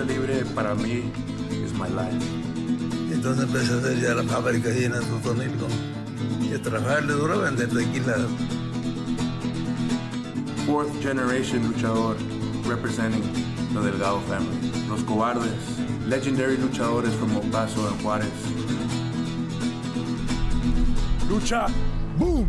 libre para mí is my life. Entonces empecé a hacer ya la fábrica ahí en el Totonilco y a trabajarle duro a vender tequila. Fourth generation luchador representing the Delgado family. Los Cobardes, legendary luchadores from El Paso and Juárez. Lucha, boom!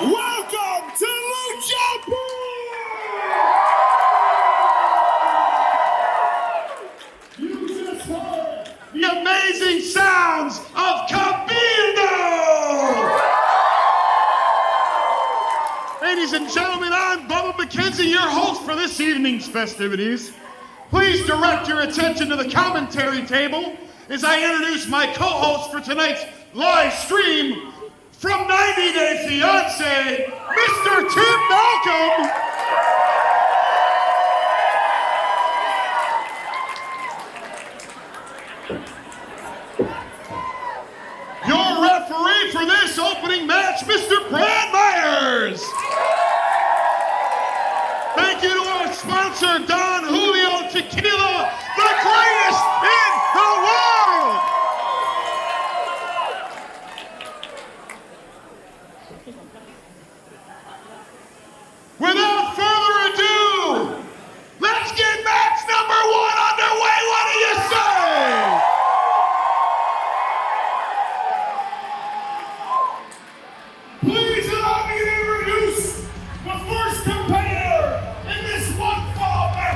Welcome to Lucha You just heard the amazing sounds of Cabildo! Ladies and gentlemen, I'm Bubba McKenzie, your host for this evening's festivities. Please direct your attention to the commentary table as I introduce my co-host for tonight's live stream from 90 Day Fiancé, Mr. Tim Malcolm. Your referee for this opening match, Mr. Brad Myers. Thank you to our sponsor, Don Julio Tequila, the greatest in the world. Without further ado, let's get match number 1 underway. What do you say? Please allow me to introduce the first competitor in this one-fall match.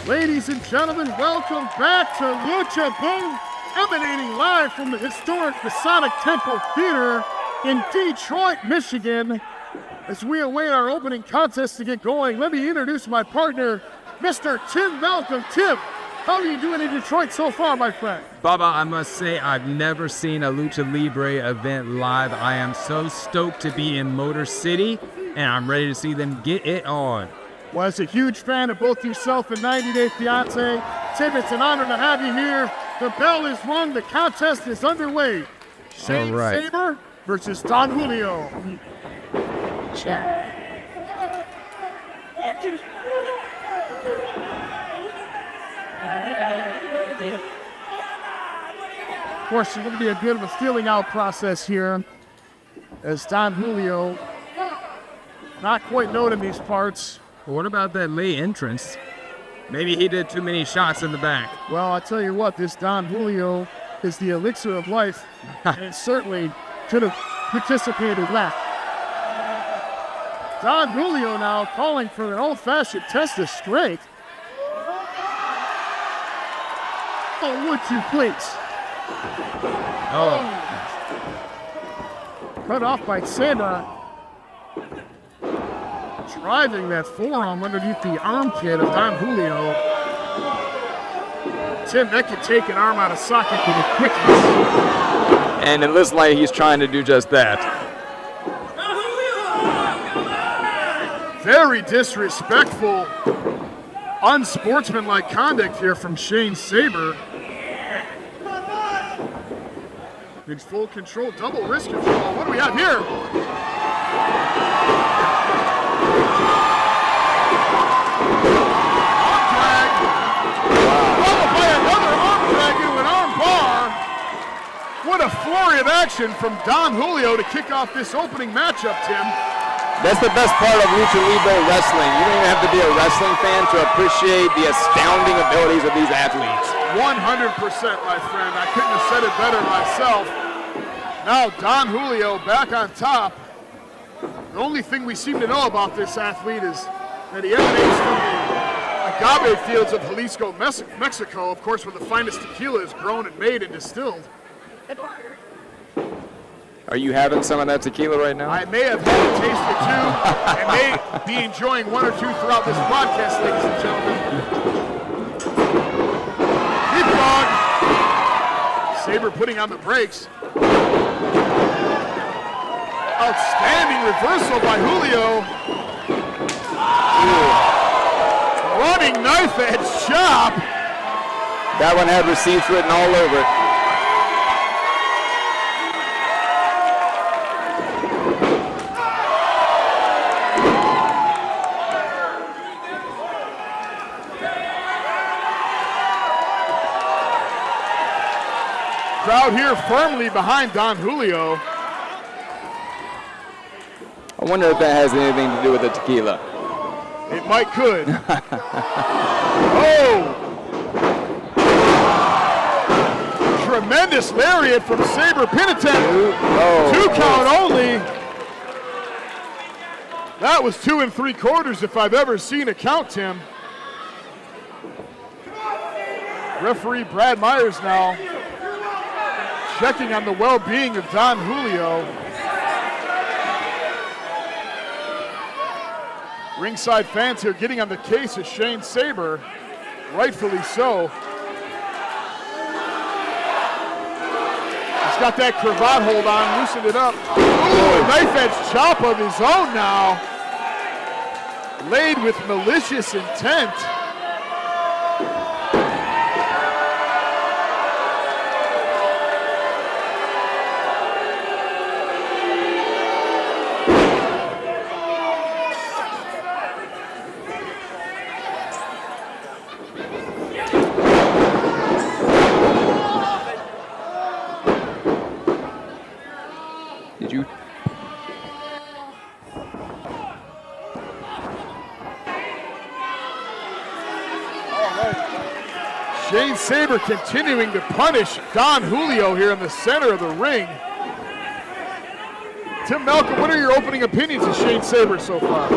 Ladies and gentlemen, welcome back to Lucha, emanating live from the historic Masonic Temple Theater in Detroit, Michigan. As we await our opening contest to get going, let me introduce my partner, Mr. Tim Malcolm. Tim, how are you doing in Detroit so far, my friend? Baba, I must say I've never seen a Lucha Libre event live. I am so stoked to be in Motor City, and I'm ready to see them get it on. Well, as a huge fan of both yourself and 90 Day Fiance, Tim, it's an honor to have you here. The bell is rung, the contest is underway. Shane Sabre versus Don Julio. Of course, there's going to be a bit of a feeling out process here, as Don Julio, not quite known in these parts. Well, what about that late entrance? Maybe he did too many shots in the back. Well, I tell you what, this Don Julio is the elixir of life, and certainly could have participated in that. Don Julio now calling for an old-fashioned test of strength. Oh, would you please? Oh. Cut off by Sabre. Driving that forearm underneath the armpit of Don Julio. Tim, that could take an arm out of socket with a quickness. And it looks like he's trying to do just that. Very disrespectful, unsportsmanlike conduct here from Shane Sabre. In full control, double wrist control. What do we have here? Arm drag. Followed by another arm drag into an arm bar. What a flurry of action from Don Julio to kick off this opening matchup, Tim. That's the best part of Lucha Libre wrestling. You don't even have to be a wrestling fan to appreciate the astounding abilities of these athletes. 100%, my friend. I couldn't have said it better myself. Now Don Julio back on top. The only thing we seem to know about this athlete is that he emanates from the agave fields of Jalisco, Mexico, of course, where the finest tequila is grown and made and distilled. Are you having some of that tequila right now? I may have had a taste or two and may be enjoying one or two throughout this broadcast, ladies and gentlemen. Keep on. Sabre putting on the brakes. Outstanding reversal by Julio. Running knife edge chop. That one had receipts written all over it. Crowd here firmly behind Don Julio. I wonder if that has anything to do with the tequila. It might could. Oh! Tremendous lariat from Sabre Penitent. Two count only. That was 2 3/4 if I've ever seen a count, Tim. Referee Brad Myers now checking on the well-being of Don Julio. Ringside fans here getting on the case of Shane Sabre, rightfully so. He's got that cravat hold on, loosened it up. Ooh, knife edge chop of his own now. Laid with malicious intent. Shane Sabre continuing to punish Don Julio here in the center of the ring. Tim Malcolm, what are your opening opinions of Shane Sabre so far?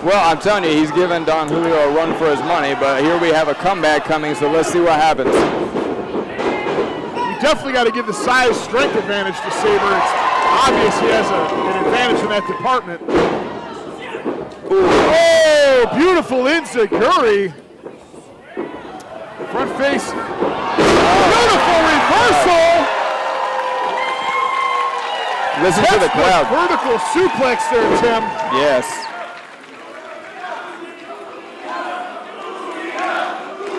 Well, I'm telling you, he's given Don Julio a run for his money, but here we have a comeback coming, so let's see what happens. We definitely got to give the size strength advantage to Sabre. It's obvious he has an advantage in that department. Ooh. Oh, beautiful enziguri. Front face. Beautiful reversal. Listen to the crowd. Vertical suplex there, Tim. Yes.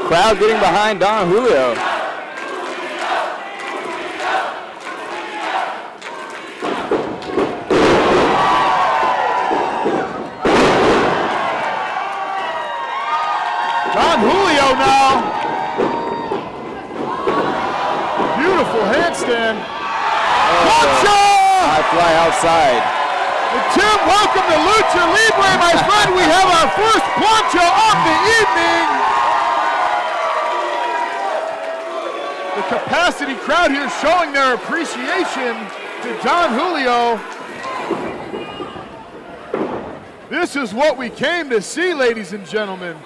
Crowd getting behind Don Julio. Don Julio now. Beautiful handstand. I fly outside. And Tim, welcome to Lucha Libre, my friend. We have our first plancha of the evening. The capacity crowd here showing their appreciation to Don Julio. This is what we came to see, ladies and gentlemen.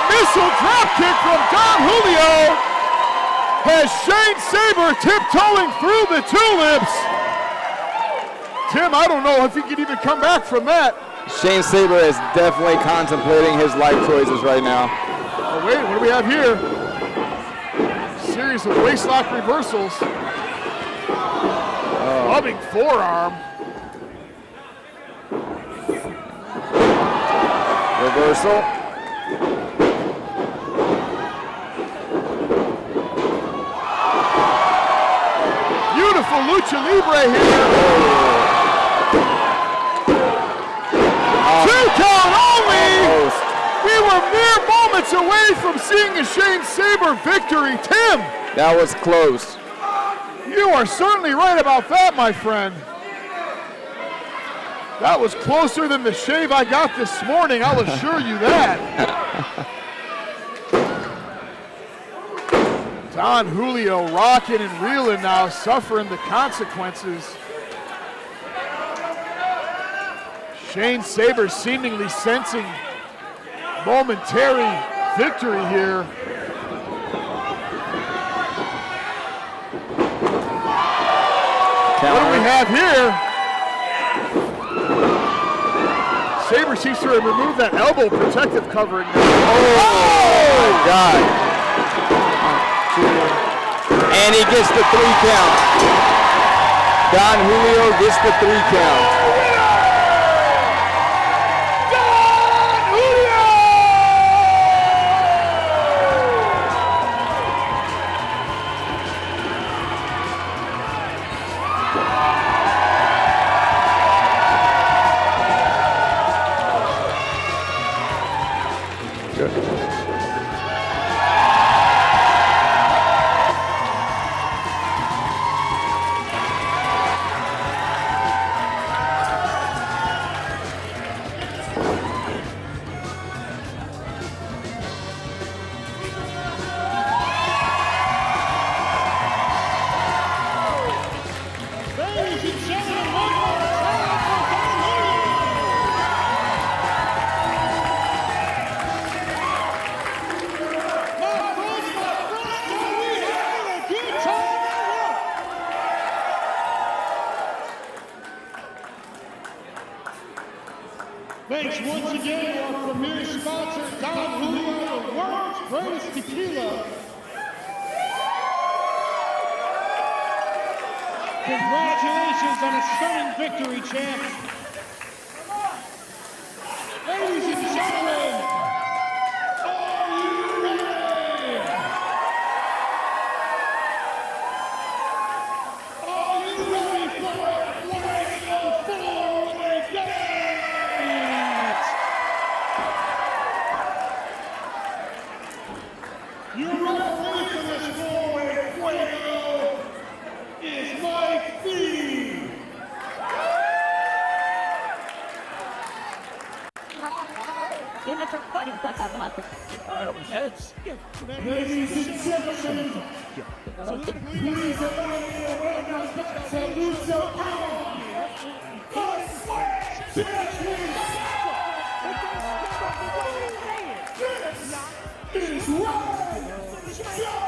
Missile drop kick from Don Julio has Shane Sabre tiptoeing through the tulips. Tim, I don't know if he can even come back from that. Shane Sabre is definitely contemplating his life choices right now. Oh wait, what do we have here? Series of waistlock reversals. Loving forearm. Reversal. Beautiful Lucha Libre here. Two count only. We were mere moments away from seeing a Shane Sabre victory. Tim. That was close. You are certainly right about that, my friend. That was closer than the shave I got this morning, I'll assure you that. Don Julio rocking and reeling now, suffering the consequences. Shane Sabre seemingly sensing momentary victory here. What do we have here? Sabre seems to have removed that elbow protective covering. Oh my God. And he gets the 3 count. Don Julio gets the 3 count. Don Julio! Good. Thanks once again to our premier sponsor, Don Julio, the world's greatest tequila. Congratulations on a stunning victory, champ. Ladies and gentlemen, are you ready? Are you ready for a wonderful four-way dance? Your referee for this four-way fuego is Mike B. Ladies and gentlemen, please allow me to welcome back to Lucha House, This is Wild